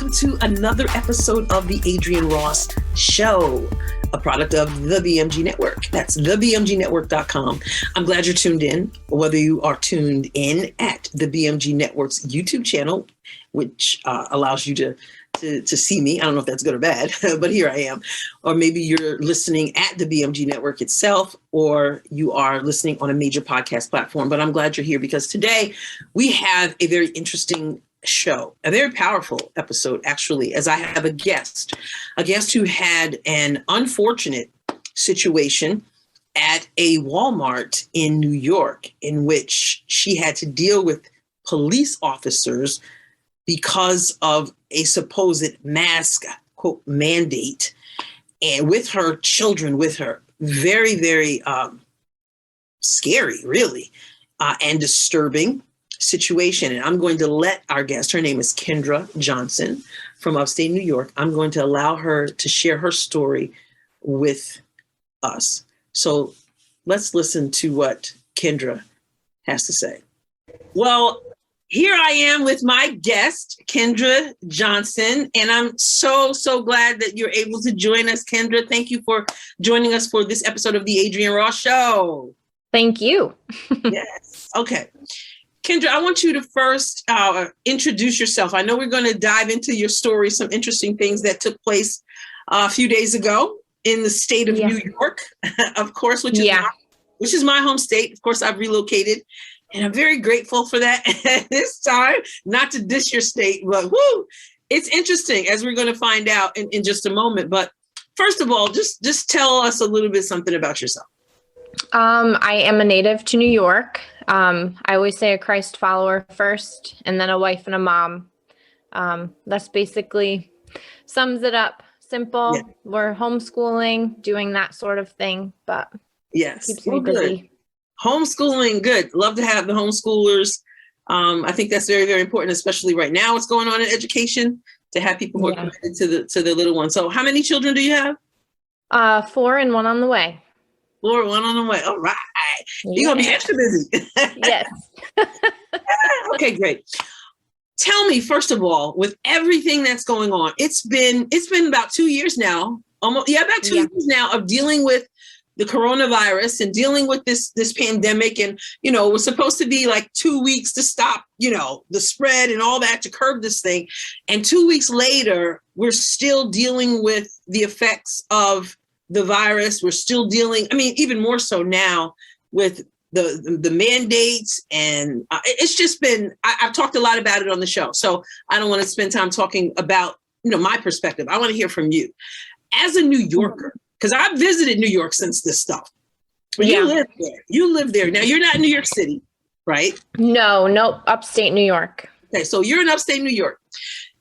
welcome to another episode of the Adrienne Ross Show, a product of the BMG Network. That's thebmgnetwork.com. I'm glad you're tuned in, whether you are tuned in at the BMG Network's YouTube channel, which allows you to see me. I don't know if that's good or bad, but here I am. Or maybe you're listening at the BMG Network itself, or you are listening on a major podcast platform. But I'm glad you're here because today we have a very interesting show, a very powerful episode, actually, as I have a guest who had an unfortunate situation at a Walmart in New York in which she had to deal with police officers because of a supposed mask, quote, mandate, and with her children with her. Very, very scary, really, and disturbing situation. And I'm going to let our guest, her name is Kendra Johnson from Upstate New York. I'm going to allow her to share her story with us. So let's listen to what Kendra has to say. Well, here I am with my guest, Kendra Johnson, and I'm so glad that you're able to join us, Kendra. Thank you for joining us for this episode of the Adrienne Ross Show. Thank you. Yes. Okay. Kendra, I want you to first introduce yourself. I know we're going to dive into your story, some interesting things that took place a few days ago in the state of New York, of course, which is my home state. Of course, I've relocated. And I'm very grateful for that at this time, not to diss your state, but it's interesting as we're going to find out in just a moment. But first of all, just tell us a little bit something about yourself. I am a native to New York. I always say a Christ follower first, and then a wife and a mom. That's basically sums it up. Simple. Yeah. We're homeschooling, doing that sort of thing, but keeps me busy. Homeschooling, good. Love to have the homeschoolers. I think that's very, very important, especially right now. What's going on in education, to have people who are committed to the little ones. So, how many children do you have? 4 and 1 on the way. 4, 1 on the way. All right, you're gonna be extra busy. Yes. Okay, great. Tell me, first of all, with everything that's going on, it's been about 2 years now, about 2 years now of dealing with the coronavirus and dealing with this pandemic. And, it was supposed to be like 2 weeks to stop, the spread and all that, to curb this thing. And 2 weeks later, we're still dealing with the effects of the virus. We're still dealing, even more so now with the mandates. And it's just been, I've talked a lot about it on the show. So I don't want to spend time talking about, my perspective. I want to hear from you as a New Yorker, because I've visited New York since this stuff. You live there. You live there. Now, you're not in New York City, right? No, upstate New York. Okay, so you're in upstate New York.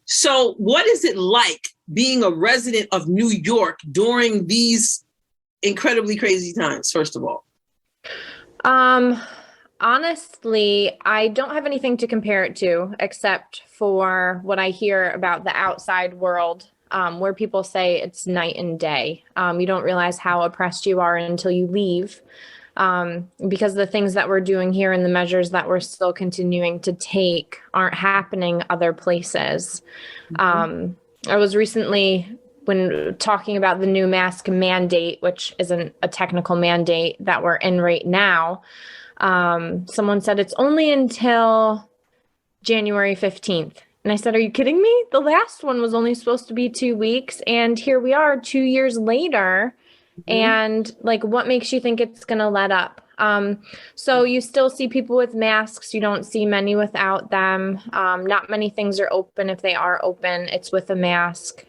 So what is it like being a resident of New York during these incredibly crazy times, first of all? Honestly, I don't have anything to compare it to except for what I hear about the outside world. Where people say it's night and day. You don't realize how oppressed you are until you leave, because the things that we're doing here and the measures that we're still continuing to take aren't happening other places. I was recently, when talking about the new mask mandate, which isn't a technical mandate that we're in right now, someone said it's only until January 15th. And I said, are you kidding me? The last one was only supposed to be 2 weeks. And here we are 2 years later. And what makes you think it's going to let up? So you still see people with masks. You don't see many without them. Not many things are open. If they are open, it's with a mask.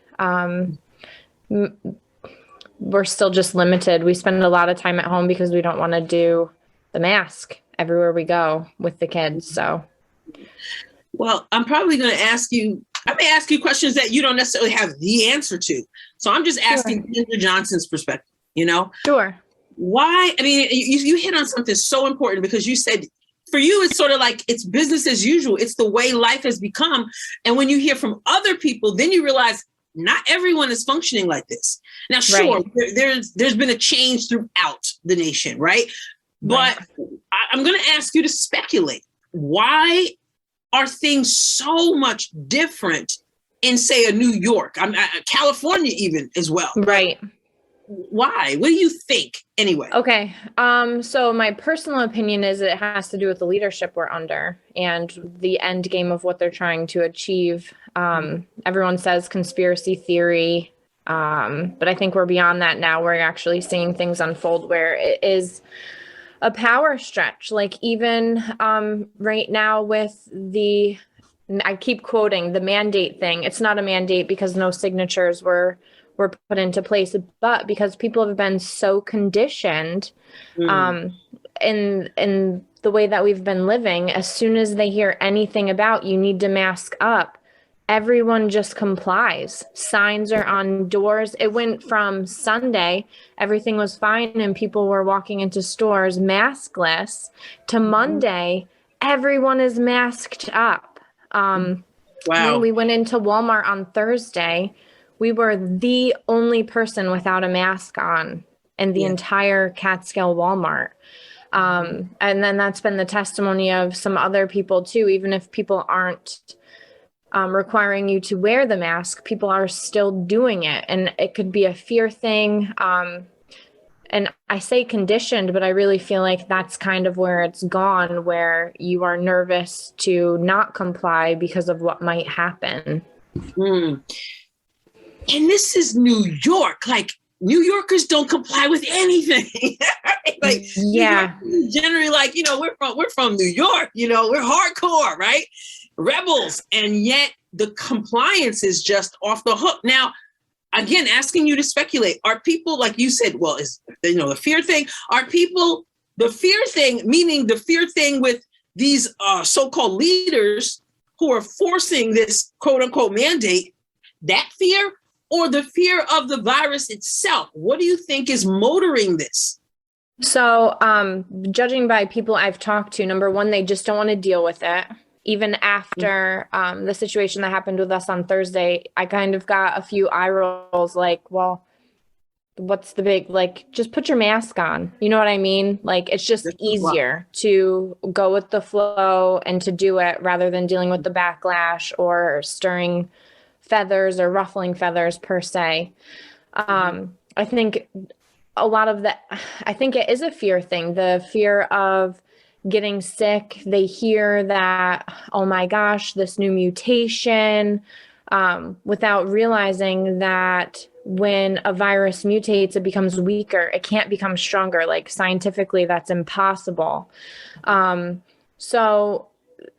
We're still just limited. We spend a lot of time at home because we don't want to do the mask everywhere we go with the kids. So. Well, I'm probably going to ask you, I may ask you questions that you don't necessarily have the answer to. So I'm just asking Kendra Johnson's perspective, Sure. Why? You hit on something so important, because you said for you, it's sort of like it's business as usual. It's the way life has become. And when you hear from other people, then you realize not everyone is functioning like this. Now, sure, there's been a change throughout the nation, right? But I'm going to ask you to speculate. Why are things so much different in say a New York, California even as well. Right. Why? What do you think anyway? Okay. So my personal opinion is it has to do with the leadership we're under and the end game of what they're trying to achieve. Everyone says conspiracy theory, but I think we're beyond that now. We're actually seeing things unfold where it is a power stretch. Like even right now with I keep quoting the mandate thing. It's not a mandate because no signatures were put into place, but because people have been so conditioned in the way that we've been living, as soon as they hear anything about you need to mask up, everyone just complies. Signs are on doors. It went from Sunday, everything was fine and people were walking into stores maskless, to Monday, everyone is masked up. Wow. When we went into Walmart on Thursday, we were the only person without a mask on in the entire Catskill Walmart. And then that's been the testimony of some other people too. Even if people aren't requiring you to wear the mask, people are still doing it. And it could be a fear thing. And I say conditioned, but I really feel like that's kind of where it's gone, where you are nervous to not comply because of what might happen. And this is New York. Like, New Yorkers don't comply with anything. Like, yeah, generally, like, we're from New York. We're hardcore, right? Rebels, and yet the compliance is just off the hook. Now, again, asking you to speculate: are people, like you said, well, is the fear thing? Are people the fear thing, meaning the fear thing with these so-called leaders who are forcing this quote unquote mandate? That fear? Or the fear of the virus itself? What do you think is motoring this? So, judging by people I've talked to, number one, they just don't want to deal with it. Even after the situation that happened with us on Thursday, I kind of got a few eye rolls like, well, what's the big, like, just put your mask on. You know what I mean? Like, it's just easier to go with the flow and to do it rather than dealing with the backlash or stirring feathers or ruffling feathers per se. I think a lot of I think it is a fear thing, the fear of getting sick. They hear that, oh my gosh, this new mutation, without realizing that when a virus mutates, it becomes weaker. It can't become stronger. Like scientifically, that's impossible. So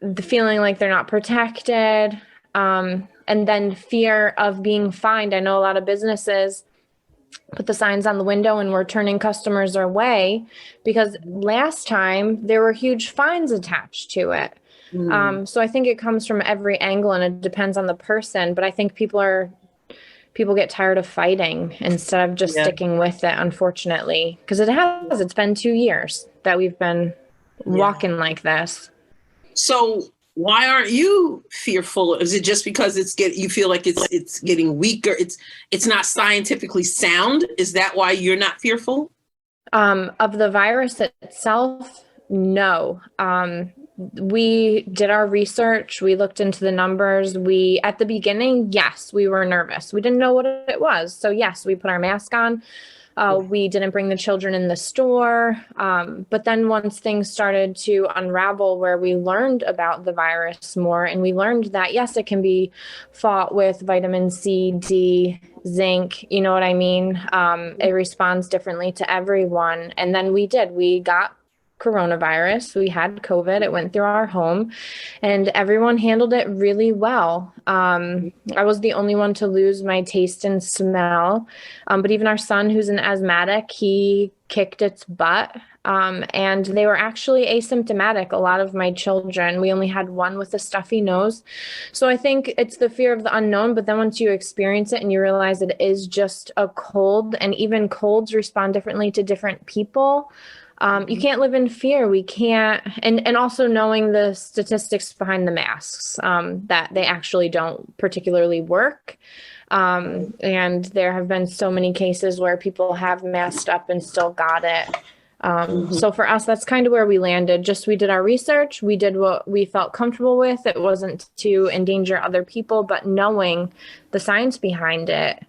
the feeling like they're not protected, and then fear of being fined. I know a lot of businesses put the signs on the window and we're turning customers away because last time there were huge fines attached to it. So I think it comes from every angle and it depends on the person. But I think people get tired of fighting instead of just sticking with it, unfortunately, because it's been 2 years that we've been walking like this. So why aren't you fearful? Is it just because you feel like it's getting weaker? It's not scientifically sound. Is that why you're not fearful? Of the virus itself? No. We did our research. We looked into the numbers. At the beginning, yes, we were nervous. We didn't know what it was. So yes, we put our mask on. We didn't bring the children in the store. But then once things started to unravel, where we learned about the virus more, and we learned that, yes, it can be fought with vitamin C, D, zinc, you know what I mean? It responds differently to everyone. And then we got coronavirus. We had COVID. It went through our home and everyone handled it really well. I was the only one to lose my taste and smell. But even our son, who's an asthmatic, he kicked its butt. And they were actually asymptomatic. A lot of my children, we only had one with a stuffy nose. So I think it's the fear of the unknown. But then once you experience it and you realize it is just a cold, and even colds respond differently to different people. You can't live in fear. We can't. And also knowing the statistics behind the masks, that they actually don't particularly work. And there have been so many cases where people have masked up and still got it. So for us, that's kind of where we landed. Just we did our research, we did what we felt comfortable with. It wasn't to endanger other people, but knowing the science behind it,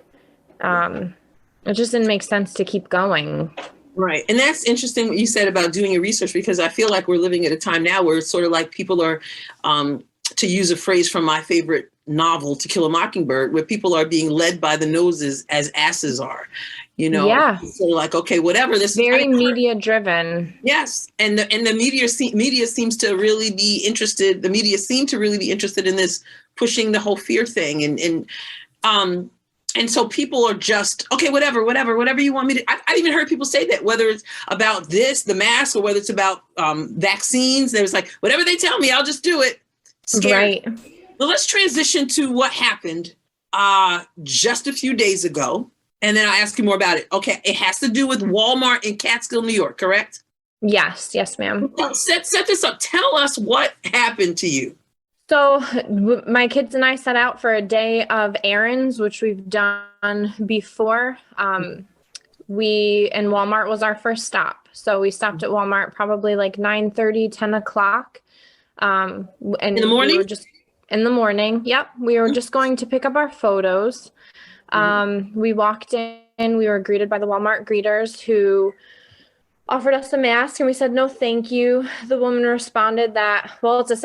it just didn't make sense to keep going. Right. And that's interesting what you said about doing your research, because I feel like we're living at a time now where it's sort of like people are, to use a phrase from my favorite novel, To Kill a Mockingbird, where people are being led by the noses as asses are, Yeah. So like, okay, whatever, this very media driven. Yes. And the media seems to really be interested. The media seem to really be interested in this, pushing the whole fear thing. And so people are just, okay, whatever you want me to. I've even heard people say that, whether it's about the mask, or whether it's about vaccines. There's like, whatever they tell me, I'll just do it. Scary. Right. Well, let's transition to what happened just a few days ago. And then I'll ask you more about it. Okay. It has to do with Walmart in Catskill, New York, correct? Yes, ma'am. Set this up. Tell us what happened to you. So my kids and I set out for a day of errands, which we've done before. And Walmart was our first stop. So we stopped at Walmart probably like 9:30, 10 o'clock. And in the morning? We were just in the morning. Yep. We were just going to pick up our photos. We walked in, we were greeted by the Walmart greeters who offered us a mask, and we said, no, thank you. The woman responded that, well, it's a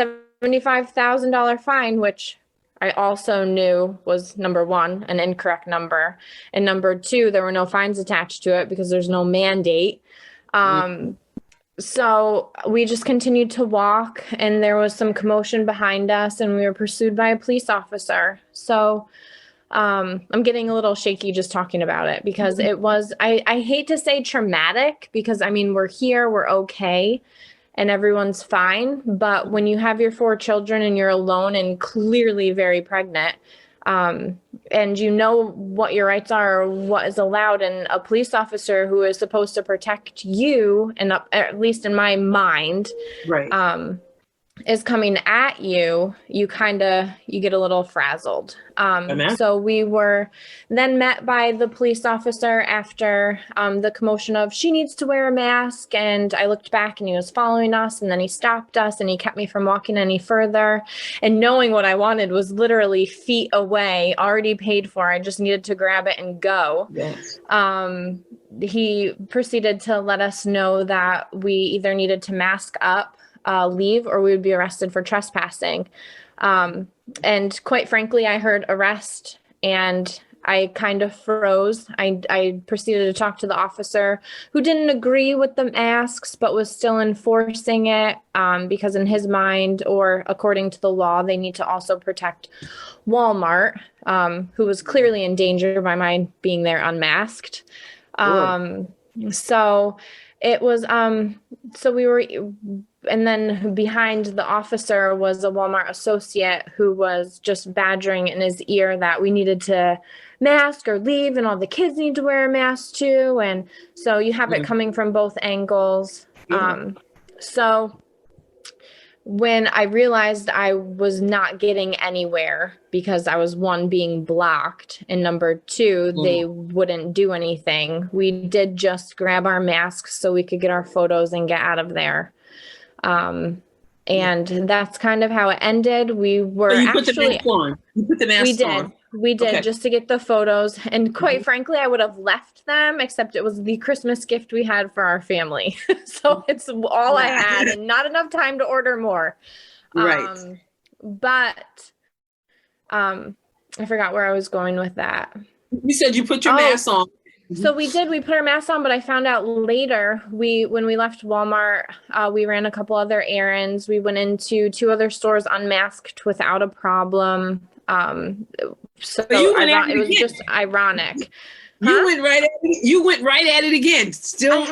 $75,000 fine, which I also knew was, number one, an incorrect number. And number two, there were no fines attached to it because there's no mandate. So we just continued to walk, and there was some commotion behind us, and we were pursued by a police officer. So I'm getting a little shaky just talking about it, because it was, I hate to say traumatic, because I mean, we're here, we're okay, and everyone's fine. But when you have your 4 children and you're alone and clearly very pregnant, and you know what your rights are or what is allowed, and a police officer who is supposed to protect you, and at least in my mind, right, is coming at you, you get a little frazzled. So we were then met by the police officer after the commotion of, she needs to wear a mask. And I looked back, and he was following us, and then he stopped us, and he kept me from walking any further. And knowing what I wanted was literally feet away, already paid for. I just needed to grab it and go. Yes. He proceeded to let us know that we either needed to mask up, leave, or we would be arrested for trespassing. And quite frankly, I heard arrest, and I kind of froze. I proceeded to talk to the officer, who didn't agree with the masks, but was still enforcing it, because in his mind, or according to the law, they need to also protect Walmart, who was clearly in danger by my being there unmasked. So it was, so we were, and then behind the officer was a Walmart associate who was just badgering in his ear that we needed to mask or leave, and all the kids need to wear a mask too. And so you have it coming from both angles. So when I realized I was not getting anywhere, because I was, one, being blocked, and number two, they wouldn't do anything, we did just grab our masks so we could get our photos and get out of there. And that's kind of how it ended. We were You put the mask on. We did, okay, just to get the photos. And quite frankly, I would have left them, except it was the Christmas gift we had for our family. So it's all I had, and not enough time to order more. Right. But I forgot where I was going with that. You said you put your mask on. So we put our masks on, but I found out later, when we left Walmart, we ran a couple other errands. We went into 2 other stores unmasked without a problem. So it was just ironic. You went right at it again. Still,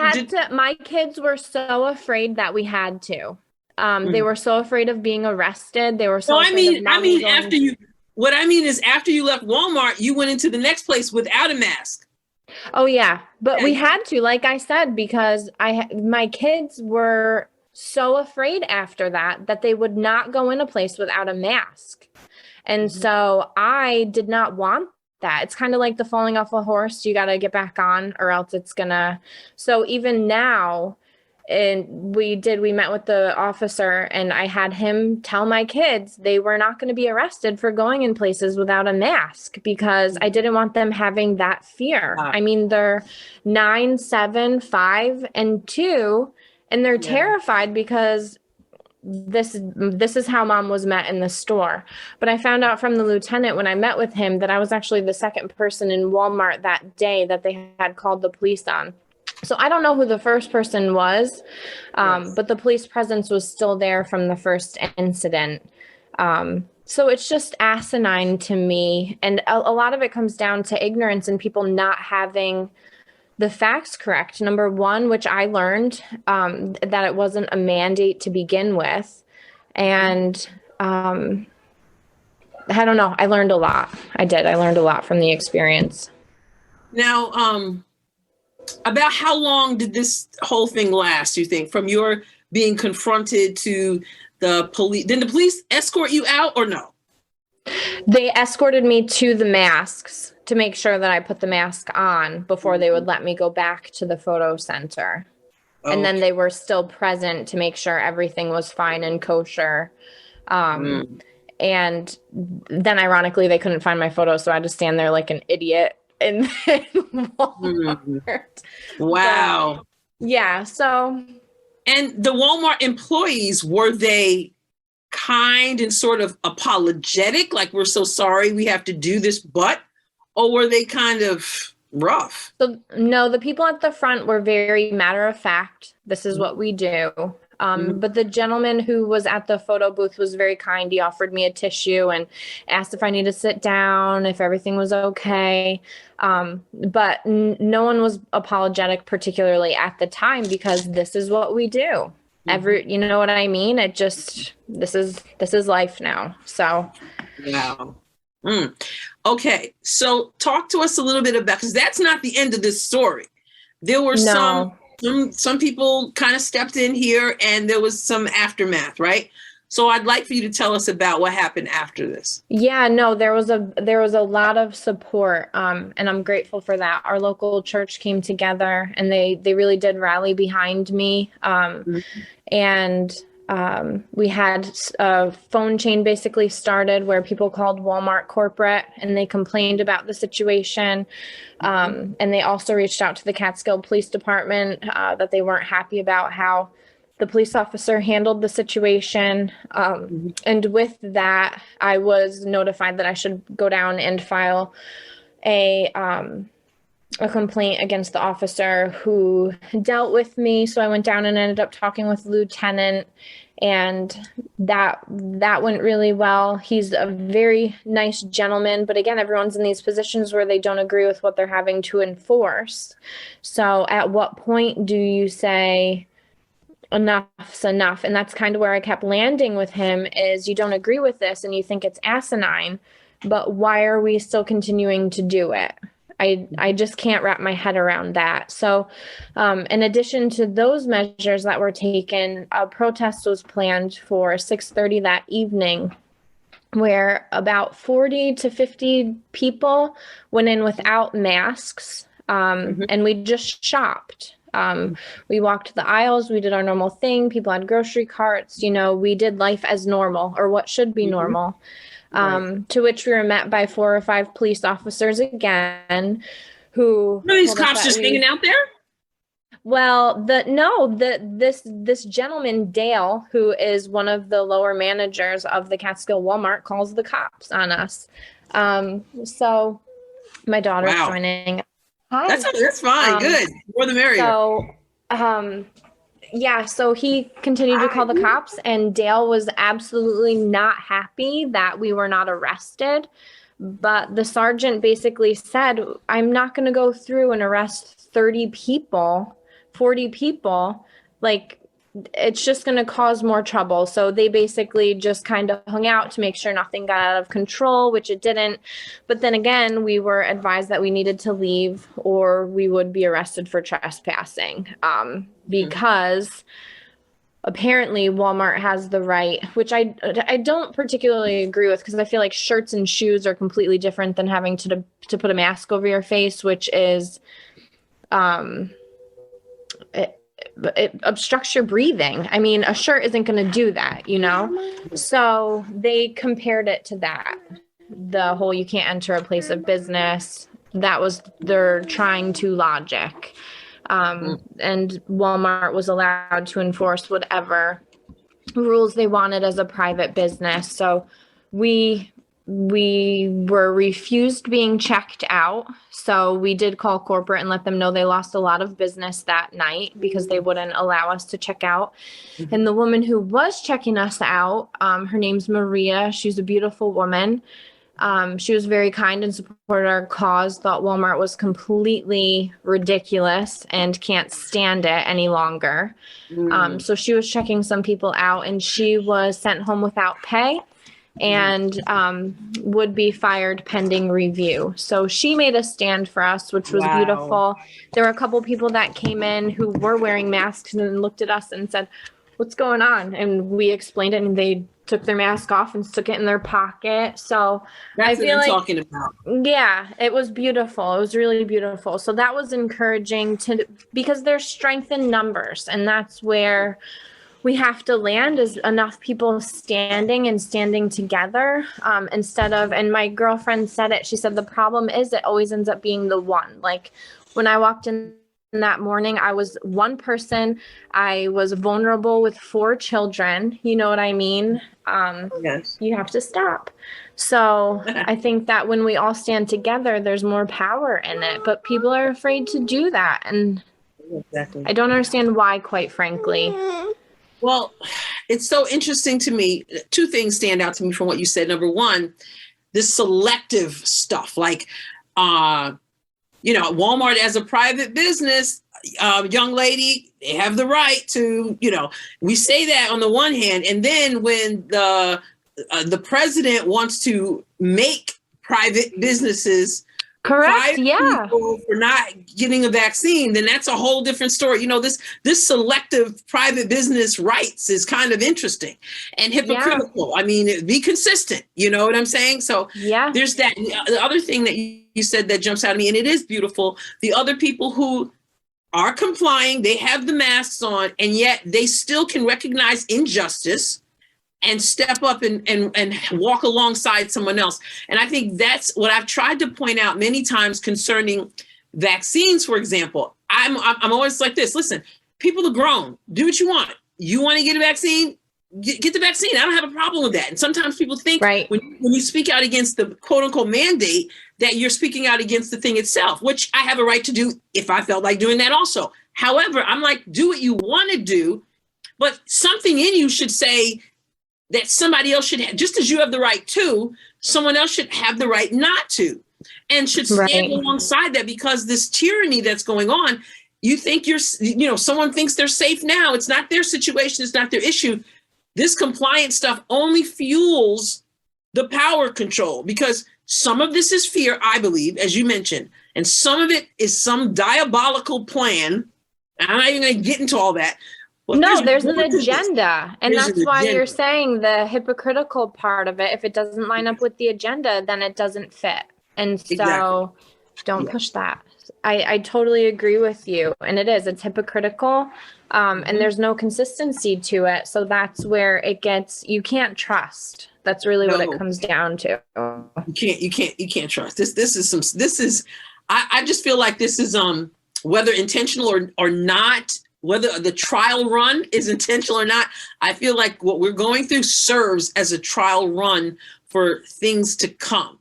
my kids were so afraid that we had to. They were so afraid of being arrested. They were so afraid of what I mean is, after you left Walmart, you went into the next place without a mask. Oh yeah, but we had to, like I said, because my kids were so afraid after that they would not go in a place without a mask. And so I did not want that. It's kind of like the falling off a horse. You got to get back on, or else it's gonna. So even now, And we met with the officer, and I had him tell my kids they were not going to be arrested for going in places without a mask, because I didn't want them having that fear. I mean, they're 9, 7, 5, and 2, and they're terrified because this is how mom was met in the store. But I found out from the lieutenant when I met with him that I was actually the second person in Walmart that day that they had called the police on. So I don't know who the first person was, but the police presence was still there from the first incident. So it's just asinine to me. And a lot of it comes down to ignorance and people not having the facts correct. Number one, which I learned, that it wasn't a mandate to begin with. And I don't know. I learned a lot. I learned a lot from the experience. Now, about how long did this whole thing last, you think, from your being confronted to the police? Did the police escort you out or no? They escorted me to the masks to make sure that I put the mask on before they would let me go back to the photo center. And then they were still present to make sure everything was fine and kosher. And then ironically, they couldn't find my photo, so I had to stand there like an idiot. And Wow. But, yeah. So. And the Walmart employees, were they kind and sort of apologetic? Like, we're so sorry we have to do this, but, or were they kind of rough? So no, the people at the front were very matter of fact. This is what we do. But the gentleman who was at the photo booth was very kind. He offered me a tissue and asked if I needed to sit down, if everything was okay. But no one was apologetic, particularly at the time, because this is what we do. You know what I mean? It just, this is life now. So. Wow. Okay. So talk to us a little bit about, because that's not the end of this story. There were some people kind of stepped in here and there was some aftermath, right? So I'd like for you to tell us about what happened after this. Yeah, no, there was a lot of support, and I'm grateful for that. Our local church came together and they really did rally behind me. And we had a phone chain basically started where people called Walmart corporate and they complained about the situation. And they also reached out to the Catskill Police Department that they weren't happy about how the police officer handled the situation. And with that, I was notified that I should go down and file a complaint against the officer who dealt with me. So I went down and ended up talking with the lieutenant, and that went really well. He's a very nice gentleman, but again, everyone's in these positions where they don't agree with what they're having to enforce. So at what point do you say enough's enough? And that's kind of where I kept landing with him, is you don't agree with this and you think it's asinine, but why are we still continuing to do it? I just can't wrap my head around that. So in addition to those measures that were taken, a protest was planned for 6:30 that evening, where about 40 to 50 people went in without masks, and we just shopped. We walked the aisles, we did our normal thing. People had grocery carts, we did life as normal, or what should be normal. To which we were met by 4 or 5 police officers again, who are these cops just hanging out there? Well, this gentleman, Dale, who is one of the lower managers of the Catskill Walmart, calls the cops on us. So my daughter's joining. Hi. That's fine. Good. More the merrier. So, so he continued to call the cops, and Dale was absolutely not happy that we were not arrested. But the sergeant basically said, I'm not going to go through and arrest 30 people, 40 people. Like, it's just going to cause more trouble. So they basically just kind of hung out to make sure nothing got out of control, which it didn't. But then again, we were advised that we needed to leave or we would be arrested for trespassing, because apparently Walmart has the right, which I don't particularly agree with, because I feel like shirts and shoes are completely different than having to put a mask over your face, which is it obstructs your breathing. I mean, a shirt isn't going to do that, you know? So they compared it to that. The whole you can't enter a place of business. That was their trying to logic. And Walmart was allowed to enforce whatever rules they wanted as a private business. So we were refused being checked out. So we did call corporate and let them know they lost a lot of business that night because they wouldn't allow us to check out. And the woman who was checking us out, her name's Maria. She's a beautiful woman. She was very kind and supported our cause, thought Walmart was completely ridiculous and can't stand it any longer. So she was checking some people out, and she was sent home without pay and would be fired pending review. So she made a stand for us, which was beautiful. There were a couple people that came in who were wearing masks and looked at us and said, "What's going on?" And we explained it, and they took their mask off and stuck it in their pocket. So that's I feel what I'm like, talking about. Yeah, it was beautiful. It was really beautiful. So that was encouraging because there's strength in numbers, and that's where we have to land, is enough people standing together instead of, and my girlfriend said it, she said, the problem is it always ends up being the one. Like when I walked in that morning, I was one person. I was vulnerable with 4 children. You know what I mean? Yes. You have to stop. So I think that when we all stand together, there's more power in it, but people are afraid to do that. And exactly. I don't understand why, quite frankly. Well, it's so interesting to me. 2 things stand out to me from what you said. Number one, this selective stuff, like, Walmart as a private business, young lady, they have the right to, we say that on the one hand. And then when the president wants to make private businesses correct, people for not getting a vaccine, then that's a whole different story. This selective private business rights is kind of interesting and hypocritical. I mean, be consistent. You know what I'm saying? So there's that. The other thing that you said that jumps out at me, and it is beautiful. The other people who are complying, they have the masks on, and yet they still can recognize injustice and step up and walk alongside someone else. And I think that's what I've tried to point out many times concerning vaccines, for example. I'm always like this. Listen, people are grown. Do what you want. You want to get a vaccine? Get the vaccine. I don't have a problem with that. And sometimes people think when you speak out against the quote unquote mandate that you're speaking out against the thing itself, which I have a right to do if I felt like doing that also. However, I'm like, do what you want to do, but something in you should say that somebody else should have, just as you have the right to, someone else should have the right not to, and should stand alongside that, because this tyranny that's going on, you think someone thinks they're safe now. It's not their situation. It's not their issue. This compliance stuff only fuels the power control, because some of this is fear, I believe, as you mentioned, and some of it is some diabolical plan. I'm not even going to get into all that. Well, no, there's an agenda. And that's why you're saying the hypocritical part of it. If it doesn't line up with the agenda, then it doesn't fit. And so don't push that. I totally agree with you. And it's hypocritical. And there's no consistency to it. So that's where you can't trust. That's really what it comes down to. You can't trust. I just feel like this is, whether intentional or not, whether the trial run is intentional or not, I feel like what we're going through serves as a trial run for things to come.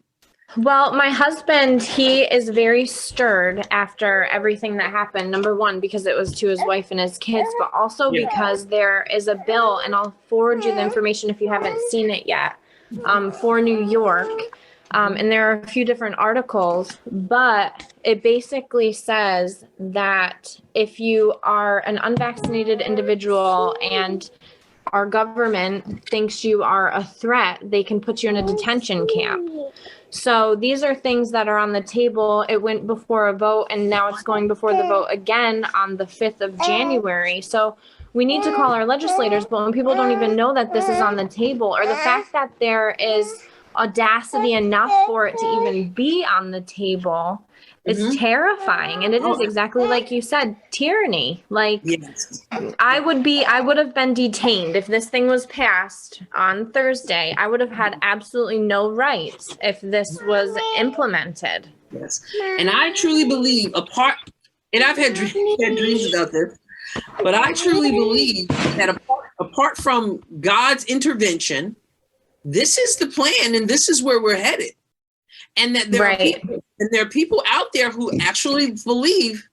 Well, my husband, he is very stirred after everything that happened. Number one, because it was to his wife and his kids, but also because there is a bill, and I'll forward you the information if you haven't seen it yet, for New York. And there are a few different articles, but it basically says that if you are an unvaccinated individual and our government thinks you are a threat, they can put you in a detention camp. So these are things that are on the table. It went before a vote, and now it's going before the vote again on the 5th of January. So we need to call our legislators, but when people don't even know that this is on the table, or the fact that there is audacity enough for it to even be on the table, is terrifying. And it is exactly like you said, tyranny. Like, Yes. I would have been detained if this thing was passed on Thursday. I would have had absolutely no rights if this was implemented. Yes. And I truly believe and I've had dreams about this, but I truly believe that apart from God's intervention, this is the plan and this is where we're headed. And that there are people out there who actually believe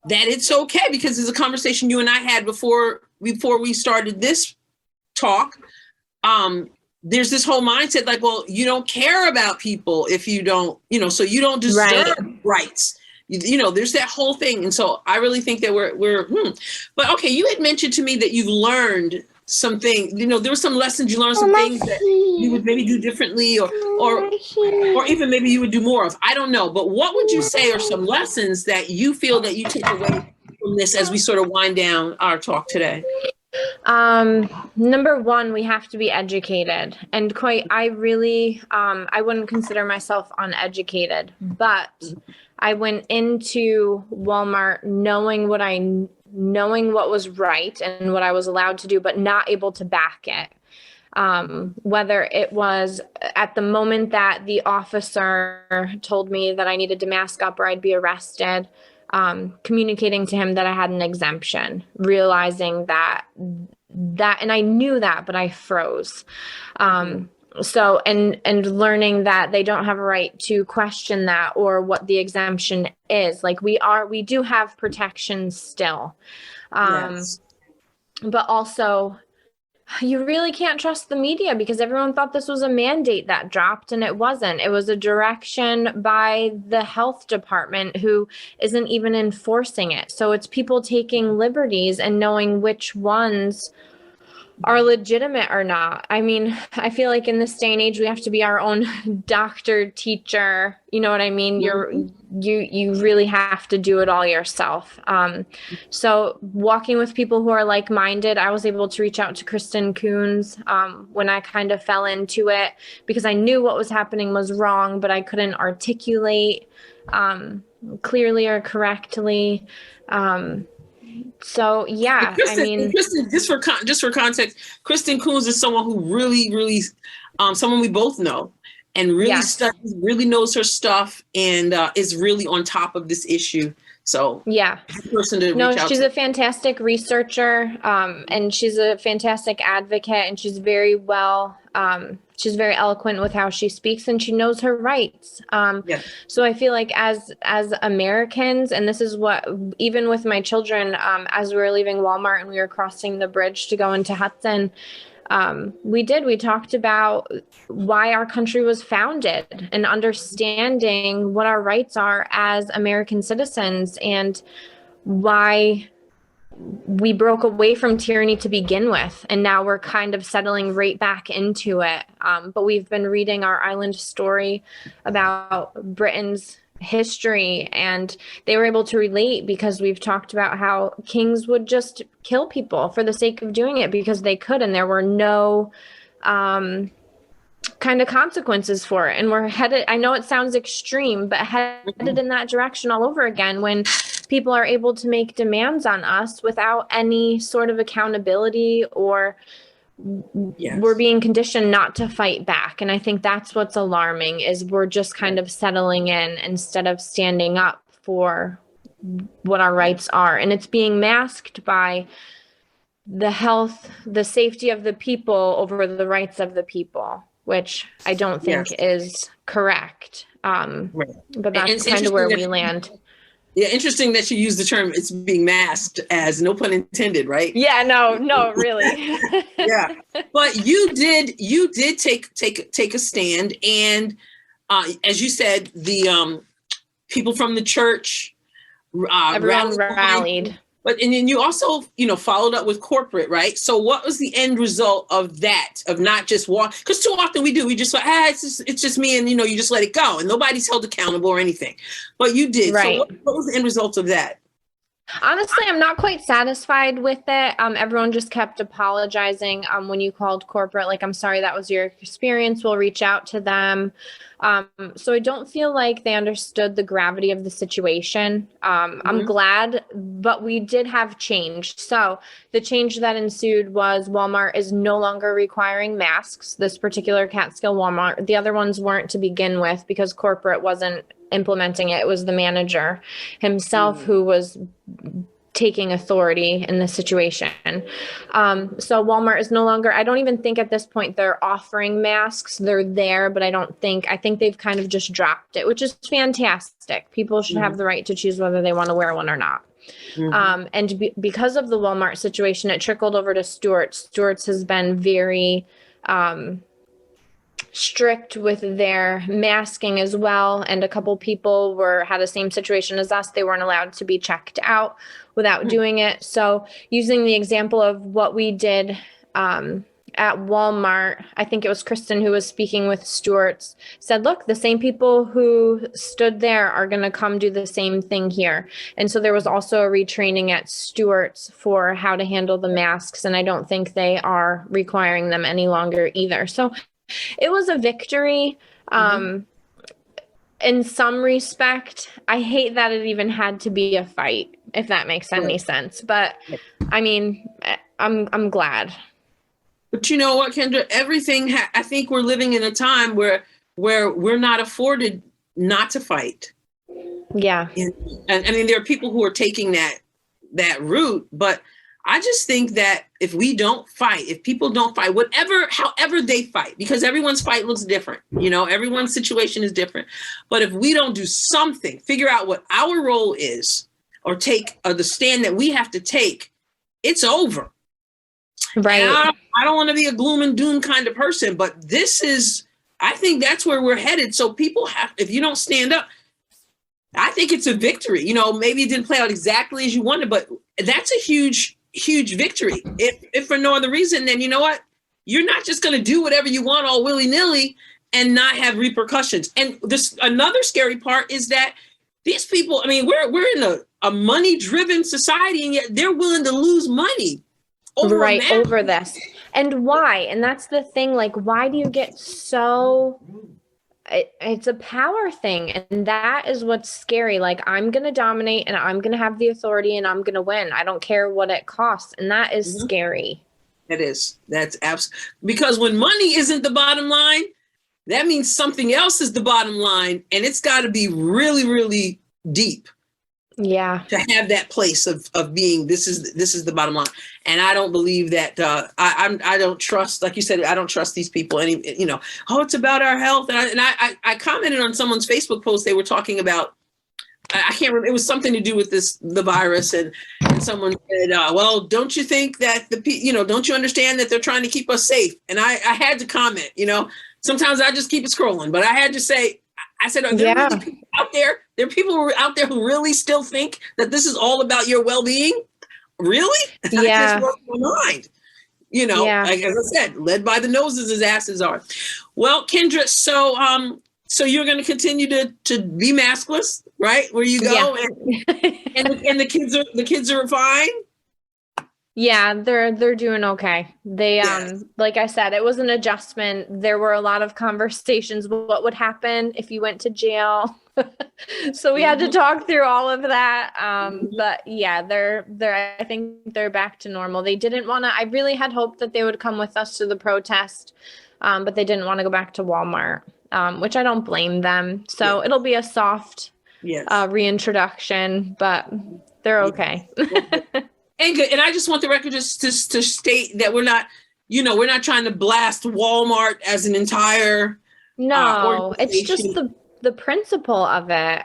that it's okay, because there's a conversation you and I had before we started this talk. There's this whole mindset like, well, you don't care about people if you don't, so you don't deserve rights. There's that whole thing. And so I really think that but okay, you had mentioned to me that you've learned something, there were some lessons you learned, some things that you would maybe do differently or even maybe you would do more of. I don't know. But what would you say are some lessons that you feel that you take away from this as we sort of wind down our talk today? Number one, we have to be educated, and I wouldn't consider myself uneducated, but I went into Walmart knowing what was right and what I was allowed to do, but not able to back it. Whether it was at the moment that the officer told me that I needed to mask up or I'd be arrested, communicating to him that I had an exemption, realizing that, and I knew that, but I froze. So, and learning that they don't have a right to question that or what the exemption is. Like we do have protection still. Yes. But also you really can't trust the media, because everyone thought this was a mandate that dropped, and it wasn't. It was a direction by the health department who isn't even enforcing it. So it's people taking liberties and knowing which ones are legitimate or not. I mean, I feel like in this day and age, we have to be our own doctor, teacher. You know what I mean? You really have to do it all yourself. So walking with people who are like-minded, I was able to reach out to Kristen Coons when I kind of fell into it, because I knew what was happening was wrong, but I couldn't articulate clearly or correctly. So yeah, Kristen, just for context, Kristen Coons is someone who really, someone we both know, and really studies, really knows her stuff, and is really on top of this issue. So yeah, person to reach out she's to. a fantastic researcher, and she's a fantastic advocate, and she's very eloquent with how she speaks, and she knows her rights. So I feel like as Americans, and this is what, even with my children, as we were leaving Walmart and we were crossing the bridge to go into Hudson, we talked about why our country was founded and understanding what our rights are as American citizens, and why we broke away from tyranny to begin with, and now we're kind of settling right back into it. But we've been reading our island story about Britain's history, and they were able to relate because we've talked about how kings would just kill people for the sake of doing it because they could, and there were no kind of consequences for it. And we're headed, I know it sounds extreme, but headed in that direction all over again when people are able to make demands on us without any sort of accountability, or we're being conditioned not to fight back. And I think that's what's alarming, is we're just kind of settling in instead of standing up for what our rights are. And it's being masked by the health, the safety of the people over the rights of the people, which I don't think is correct. But that's kind of where we land. Yeah, interesting that you use the term "it's being masked" as, no pun intended, right? Yeah, no, really. Yeah, but you did take a stand, and as you said, the people from the church, everyone rallied. But and then you also, followed up with corporate, right? So what was the end result of that? Of not just walk, because too often we just like, it's just me, and you just let it go, and nobody's held accountable or anything. But you did. Right. So what was the end result of that? Honestly, I'm not quite satisfied with it. Everyone just kept apologizing when you called corporate, like, I'm sorry that was your experience. We'll reach out to them. So I don't feel like they understood the gravity of the situation. I'm glad, but we did have change. So the change that ensued was Walmart is no longer requiring masks. This particular Catskill Walmart, the other ones weren't to begin with because corporate wasn't implementing it. It was the manager himself who was taking authority in the situation. So Walmart is no longer, I don't even think at this point they're offering masks. They're there, but I think they've kind of just dropped it, which is fantastic. People should have the right to choose whether they want to wear one or not. Because of the Walmart situation, it trickled over to Stewart's. Stewart's has been very strict with their masking as well. And a couple people had the same situation as us. They weren't allowed to be checked out without doing it. So using the example of what we did at Walmart, I think it was Kristen who was speaking with Stewart's, said, look, the same people who stood there are going to come do the same thing here. And so there was also a retraining at Stewart's for how to handle the masks. And I don't think they are requiring them any longer either. So it was a victory. In some respect, I hate that it even had to be a fight, if that makes any sense. But I mean, I'm glad. But you know what, Kendra? Everything. I think we're living in a time where we're not afforded not to fight. Yeah. And I mean, there are people who are taking that route, but I just think that if people don't fight, however they fight, because everyone's fight looks different, everyone's situation is different. But if we don't do something, figure out what our role is, or take the stand that we have to take, it's over. Right. I don't want to be a gloom and doom kind of person, but I think that's where we're headed. So people if you don't stand up, I think it's a victory. Maybe it didn't play out exactly as you wanted, but that's a huge victory. If for no other reason, then you know what? You're not just going to do whatever you want all willy-nilly and not have repercussions. And another scary part is that these people, I mean, we're in a money-driven society, and yet they're willing to lose money over this. And why? And that's the thing, like, why do you get so... It's a power thing, and that is what's scary. Like, I'm going to dominate, and I'm going to have the authority, and I'm going to win. I don't care what it costs, and that is scary. It is. That's absolutely, because when money isn't the bottom line, that means something else is the bottom line, and it's got to be really, really deep. Yeah. To have that place of being, this is the bottom line. And I don't believe that, I don't trust, like you said, I don't trust these people it's about our health. And I commented on someone's Facebook post. They were talking about, I can't remember, it was something to do with the virus. And someone said, well, don't you think that don't you understand that they're trying to keep us safe? And I had to comment, sometimes I just keep it scrolling, but I had to say, I said, are there really people out there? There are people out there who really still think that this is all about your well-being? Really? Yeah. I just lost my mind. Like as I said, led by the noses as asses are. Well, Kendra, so you're going to continue to be maskless, right? Where you go, and the kids are fine. Yeah, they're doing okay. They like I said, it was an adjustment. There were a lot of conversations. What would happen if you went to jail? So we had to talk through all of that. But yeah, I think they're back to normal. They didn't want to. I really had hoped that they would come with us to the protest, but they didn't want to go back to Walmart, which I don't blame them. So it'll be a soft reintroduction, but they're okay. And good. And I just want the record just to state that we're not trying to blast Walmart as an entire. No, it's just the principle of it.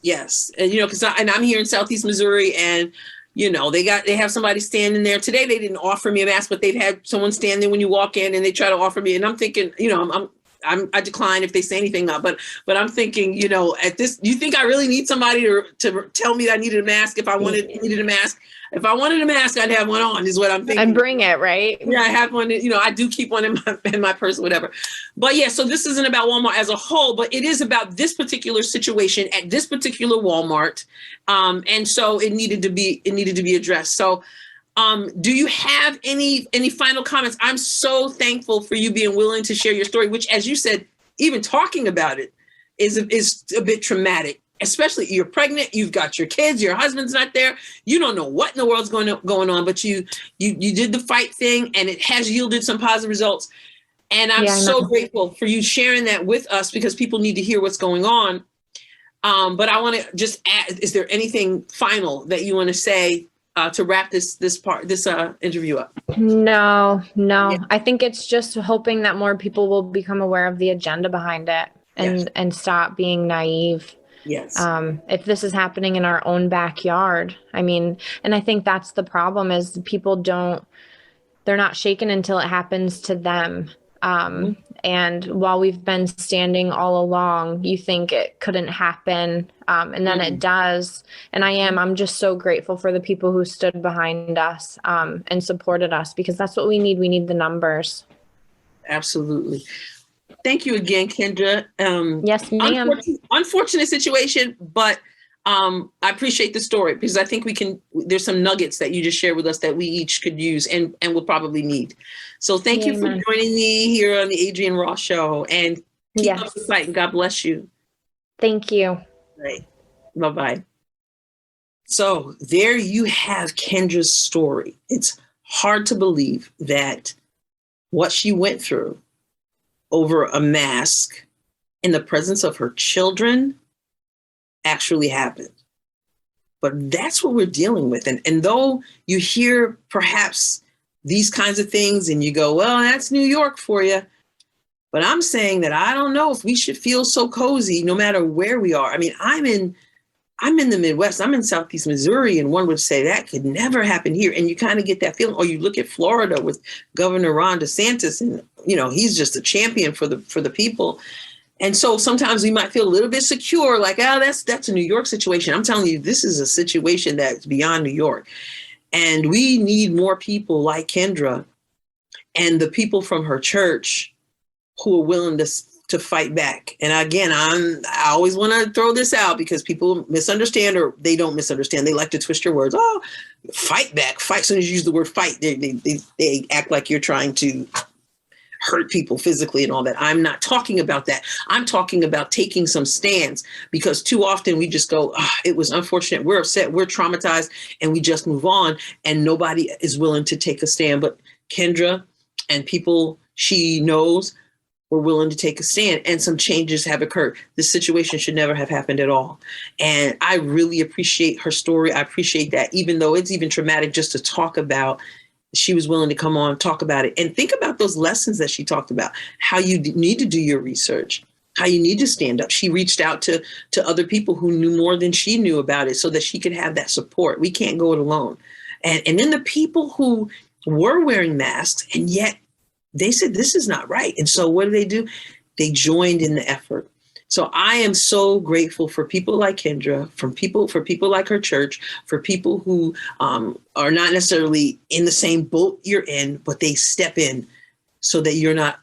Yes. And, because I'm here in Southeast Missouri, and, they have somebody standing there today. They didn't offer me a mask, but they've had someone stand there when you walk in, and they try to offer me. And I'm thinking, I decline if they say anything up, but I'm thinking, at this, you think I really need somebody to tell me that I needed a mask if I needed a mask? If I wanted a mask, I'd have one on, is what I'm thinking. And bring it, right? Yeah, I have one. I do keep one in my purse, whatever. But yeah, so this isn't about Walmart as a whole, but it is about this particular situation at this particular Walmart, and so it needed to be addressed. So, do you have any final comments? I'm so thankful for you being willing to share your story, which, as you said, even talking about it is a bit traumatic. Especially you're pregnant, you've got your kids, your husband's not there, you don't know what in the world's going on, but you did the fight thing, and it has yielded some positive results. And I'm so grateful for you sharing that with us, because people need to hear what's going on. But I want to just add, is there anything final that you want to say to wrap this interview up? No. Yeah. I think it's just hoping that more people will become aware of the agenda behind it and stop being naive. Yes. If this is happening in our own backyard, I mean, and I think that's the problem, is people they're not shaken until it happens to them. And while we've been standing all along, you think it couldn't happen. And then it does. And I'm just so grateful for the people who stood behind us, and supported us, because that's what we need. We need the numbers. Absolutely. Thank you again, Kendra. Yes, ma'am. Unfortunate situation, but I appreciate the story, because I think there's some nuggets that you just shared with us that we each could use and will probably need. So thank you for joining me here on the Adrienne Ross Show, and keep up the fight, and God bless you. Thank you. Right. Bye-bye. So there you have Kendra's story. It's hard to believe that what she went through over a mask in the presence of her children actually happened. But that's what we're dealing with. And though you hear perhaps these kinds of things and you go, well, that's New York for you. But I'm saying that I don't know if we should feel so cozy no matter where we are. I mean, I'm in the Midwest. I'm in Southeast Missouri, and one would say that could never happen here. And you kind of get that feeling. Or you look at Florida with Governor Ron DeSantis, and he's just a champion for the people. And so sometimes we might feel a little bit secure, like, that's a New York situation. I'm telling you, this is a situation that's beyond New York. And we need more people like Kendra and the people from her church who are willing to fight back. And again, I always want to throw this out, because people misunderstand, or they don't misunderstand. They like to twist your words. Oh, fight back. Fight. As soon as you use the word fight, they act like you're trying to hurt people physically and all that. I'm not talking about that. I'm talking about taking some stands, because too often we just go, it was unfortunate, we're upset, we're traumatized, and we just move on, and nobody is willing to take a stand. But Kendra and people she knows were willing to take a stand, and some changes have occurred. This situation should never have happened at all. And I really appreciate her story. I appreciate that, even though it's even traumatic just to talk about, she was willing to come on, talk about it, and think about those lessons that she talked about, how you need to do your research, how you need to stand up. She reached out to other people who knew more than she knew about it, so that she could have that support. We can't go it alone. And then the people who were wearing masks, and yet they said, this is not right. And so what do? They joined in the effort. So I am so grateful for people like Kendra, for people like her church, for people who are not necessarily in the same boat you're in, but they step in so that you're not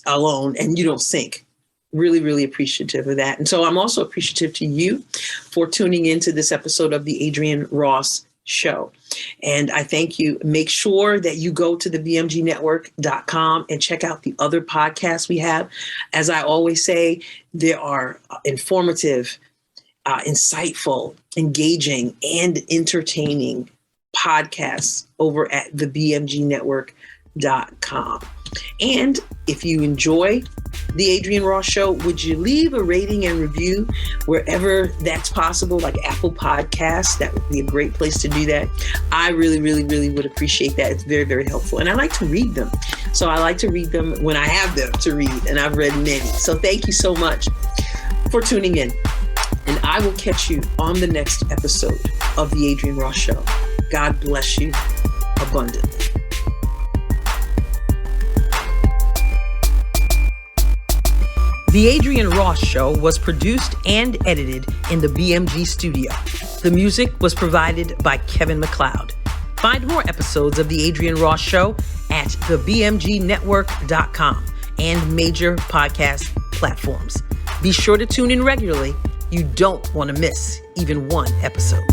alone and you don't sink. Really, really appreciative of that. And so I'm also appreciative to you for tuning into this episode of the Adrienne Ross Show. And I thank you. Make sure that you go to the bmgnetwork.com and check out the other podcasts we have. As I always say, there are informative, insightful, engaging, and entertaining podcasts over at the bmgnetwork.com. And if you enjoy the Adrienne Ross Show, would you leave a rating and review wherever that's possible, like Apple Podcasts? That would be a great place to do that. I really, really, really would appreciate that. It's very, very helpful. And I like to read them. So I like to read them when I have them to read, and I've read many. So thank you so much for tuning in. And I will catch you on the next episode of the Adrienne Ross Show. God bless you abundantly. The Adrienne Ross Show was produced and edited in the BMG studio. The music was provided by Kevin MacLeod. Find more episodes of The Adrienne Ross Show at thebmgnetwork.com and major podcast platforms. Be sure to tune in regularly. You don't want to miss even one episode.